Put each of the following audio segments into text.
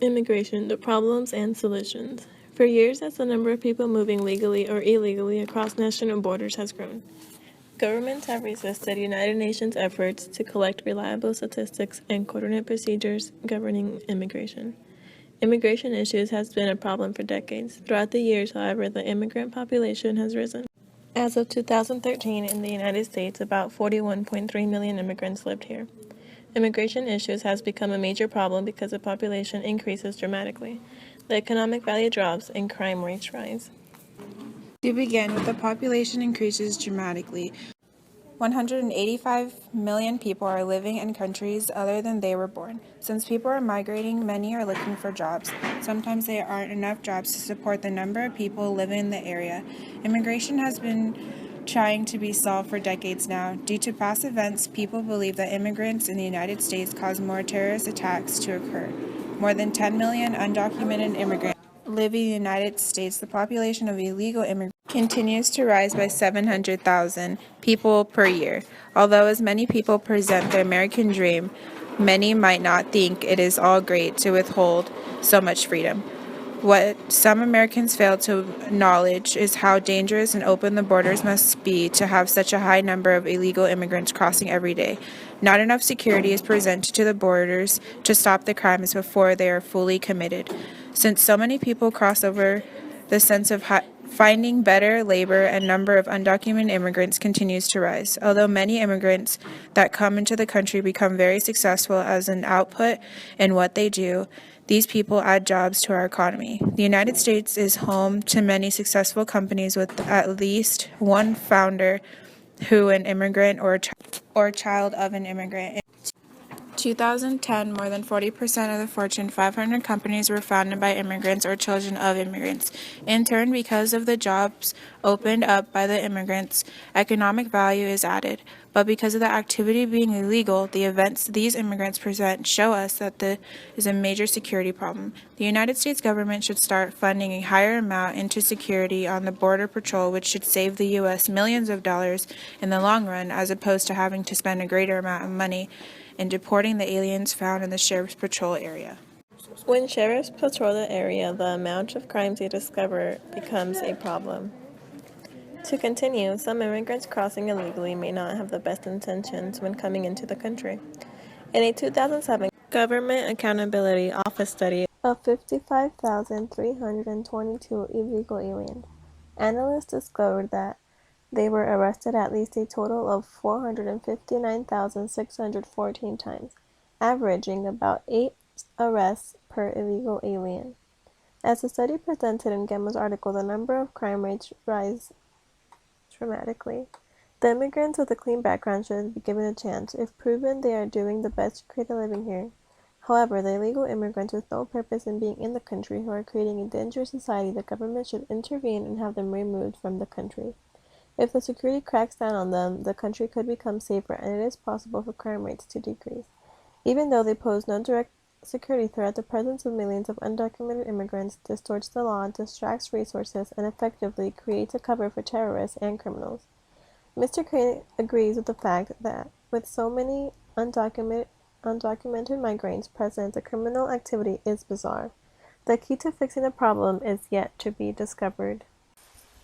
Immigration, the problems and solutions. For years, as the number of people moving legally or illegally across national borders has grown, governments have resisted United Nations efforts to collect reliable statistics and coordinate procedures governing immigration. Immigration issues has been a problem for decades. Throughout the years, however, the immigrant population has risen. As of 2013, in the United States, about 41.3 million immigrants lived here. Immigration issues has become a major problem because the population increases dramatically. The economic value drops and crime rates rise. To begin with, the population increases dramatically. 185 million people are living in countries other than they were born. Since people are migrating, many are looking for jobs. Sometimes there aren't enough jobs to support the number of people living in the area. Immigration has been trying to be solved for decades now. Due to past events, people believe that immigrants in the United States cause more terrorist attacks to occur. More than 10 million undocumented immigrants live in the United States. The population of illegal immigrants continues to rise by 700,000 people per year. Although as many people present the American dream, many might not think it is all great to withhold so much freedom. What some Americans fail to acknowledge is how dangerous and open the borders must be to have such a high number of illegal immigrants crossing every day. Not enough security is presented to the borders to stop the crimes before they are fully committed. Since so many people cross over, the sense of finding better labor and number of undocumented immigrants continues to rise. Although many immigrants that come into the country become very successful as an output in what they do, these people add jobs to our economy. The United States is home to many successful companies with at least one founder who an immigrant or child of an immigrant. 2010, more than 40% of the Fortune 500 companies were founded by immigrants or children of immigrants. In turn, because of the jobs opened up by the immigrants, economic value is added. But because of the activity being illegal, the events these immigrants present show us that there is a major security problem. The United States government should start funding a higher amount into security on the Border Patrol, which should save the U.S. millions of dollars in the long run, as opposed to having to spend a greater amount of money in deporting the aliens found in the Sheriff's Patrol area. When sheriffs patrol the area, the amount of crimes they discover becomes a problem. To continue, some immigrants crossing illegally may not have the best intentions when coming into the country. In a 2007 Government Accountability Office study of 55,322 illegal aliens, analysts discovered that they were arrested at least a total of 459,614 times, averaging about 8 arrests per illegal alien. As the study presented in Gemma's article, the number of crime rates rise dramatically. The immigrants with a clean background should be given a chance, if proven they are doing the best to create a living here. However, the illegal immigrants with no purpose in being in the country who are creating a dangerous society, the government should intervene and have them removed from the country. If the security cracks down on them, the country could become safer, and it is possible for crime rates to decrease. Even though they pose no direct security threat, the presence of millions of undocumented immigrants distorts the law, distracts resources, and effectively creates a cover for terrorists and criminals. Mr. Crane agrees with the fact that with so many undocumented migrants present, the criminal activity is bizarre. The key to fixing the problem is yet to be discovered.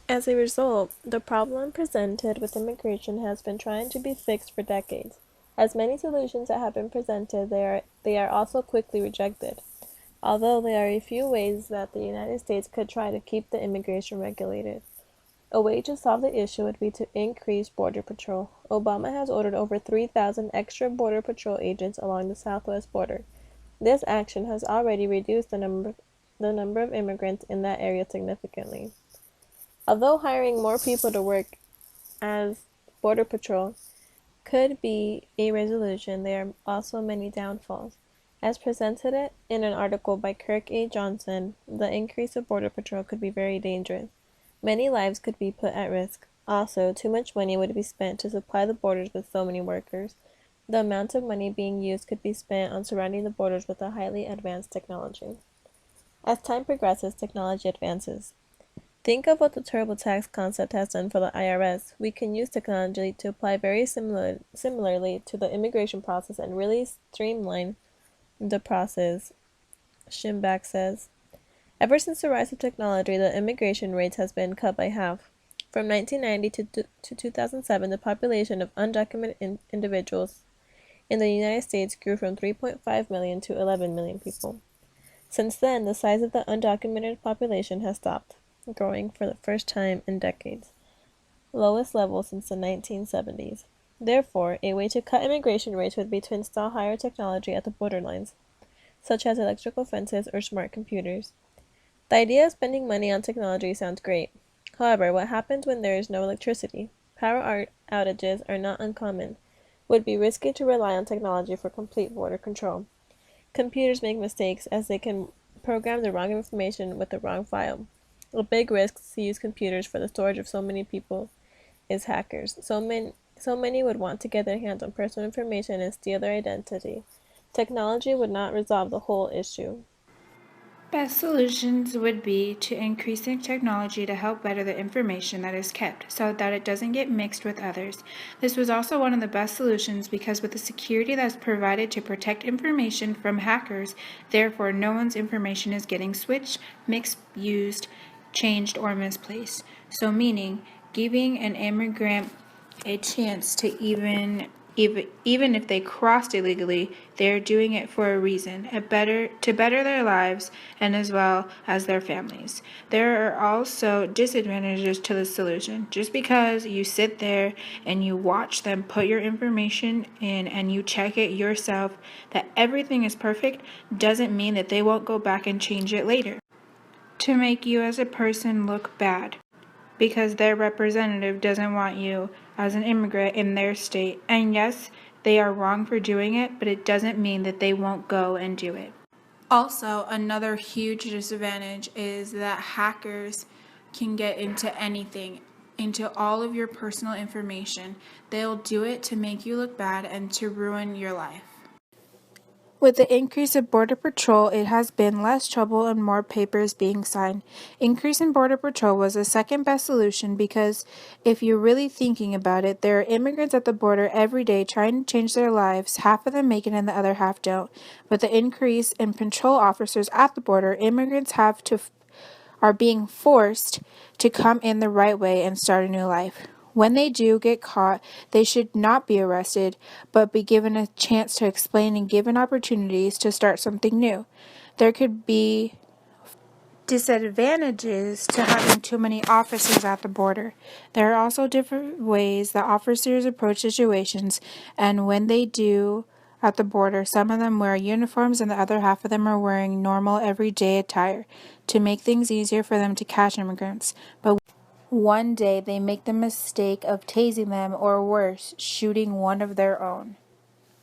As a result, the problem presented with immigration has been trying to be fixed for decades. As many solutions that have been presented, they are also quickly rejected. Although there are a few ways that the United States could try to keep the immigration regulated. A way to solve the issue would be to increase Border Patrol. Obama has ordered over 3,000 extra Border Patrol agents along the southwest border. This action has already reduced the number of immigrants in that area significantly. Although hiring more people to work as Border Patrol could be a resolution, there are also many downfalls. As presented in an article by Kirk A. Johnson, the increase of Border Patrol could be very dangerous. Many lives could be put at risk. Also, too much money would be spent to supply the borders with so many workers. The amount of money being used could be spent on surrounding the borders with a highly advanced technology. As time progresses, technology advances. Think of what the TurboTax concept has done for the IRS. We can use technology to apply very similarly to the immigration process and really streamline the process Schimback says. Ever since the rise of technology, the immigration rate has been cut by half. From 1990 to 2007, the population of undocumented individuals in the United States grew from 3.5 million to 11 million people. Since then, the size of the undocumented population has stopped growing for the first time in decades, lowest level since the 1970s. Therefore, a way to cut immigration rates would be to install higher technology at the borderlines, such as electrical fences or smart computers. The idea of spending money on technology sounds great. However, what happens when there is no electricity? Power outages are not uncommon. It would be risky to rely on technology for complete border control. Computers make mistakes as they can program the wrong information with the wrong file. A big risk to use computers for the storage of so many people is hackers. So many would want to get their hands on personal information and steal their identity. Technology would not resolve the whole issue. Best solutions would be to increasing technology to help better the information that is kept so that it doesn't get mixed with others. This was also one of the best solutions because with the security that's provided to protect information from hackers, therefore no one's information is getting switched, mixed, used, changed, or misplaced. So meaning giving an immigrant a chance to even if they crossed illegally, they're doing it for a reason, to better their lives and as well as their families. There are also disadvantages to the solution. Just because you sit there and you watch them put your information in and you check it yourself that everything is perfect doesn't mean that they won't go back and change it later to make you as a person look bad because their representative doesn't want you as an immigrant in their state. And yes, they are wrong for doing it, but it doesn't mean that they won't go and do it. Also, another huge disadvantage is that hackers can get into anything, into all of your personal information. They'll do it to make you look bad and to ruin your life. With the increase of Border Patrol, it has been less trouble and more papers being signed. Increase in Border Patrol was the second best solution because if you're really thinking about it, there are immigrants at the border every day trying to change their lives. Half of them make it and the other half don't. With the increase in patrol officers at the border, immigrants are being forced to come in the right way and start a new life. When they do get caught, they should not be arrested, but be given a chance to explain and given opportunities to start something new. There could be disadvantages to having too many officers at the border. There are also different ways that officers approach situations, and when they do at the border, some of them wear uniforms and the other half of them are wearing normal everyday attire to make things easier for them to catch immigrants. But one day they make the mistake of tasing them or worse, shooting one of their own.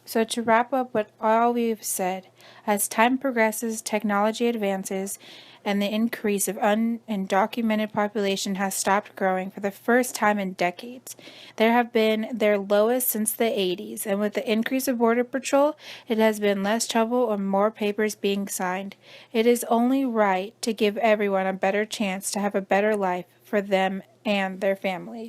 So to wrap up what all we've said, as time progresses, technology advances, and the increase of undocumented population has stopped growing for the first time in decades. There have been their lowest since the 80s, and with the increase of Border Patrol, it has been less trouble and more papers being signed. It is only right to give everyone a better chance to have a better life for them and their family.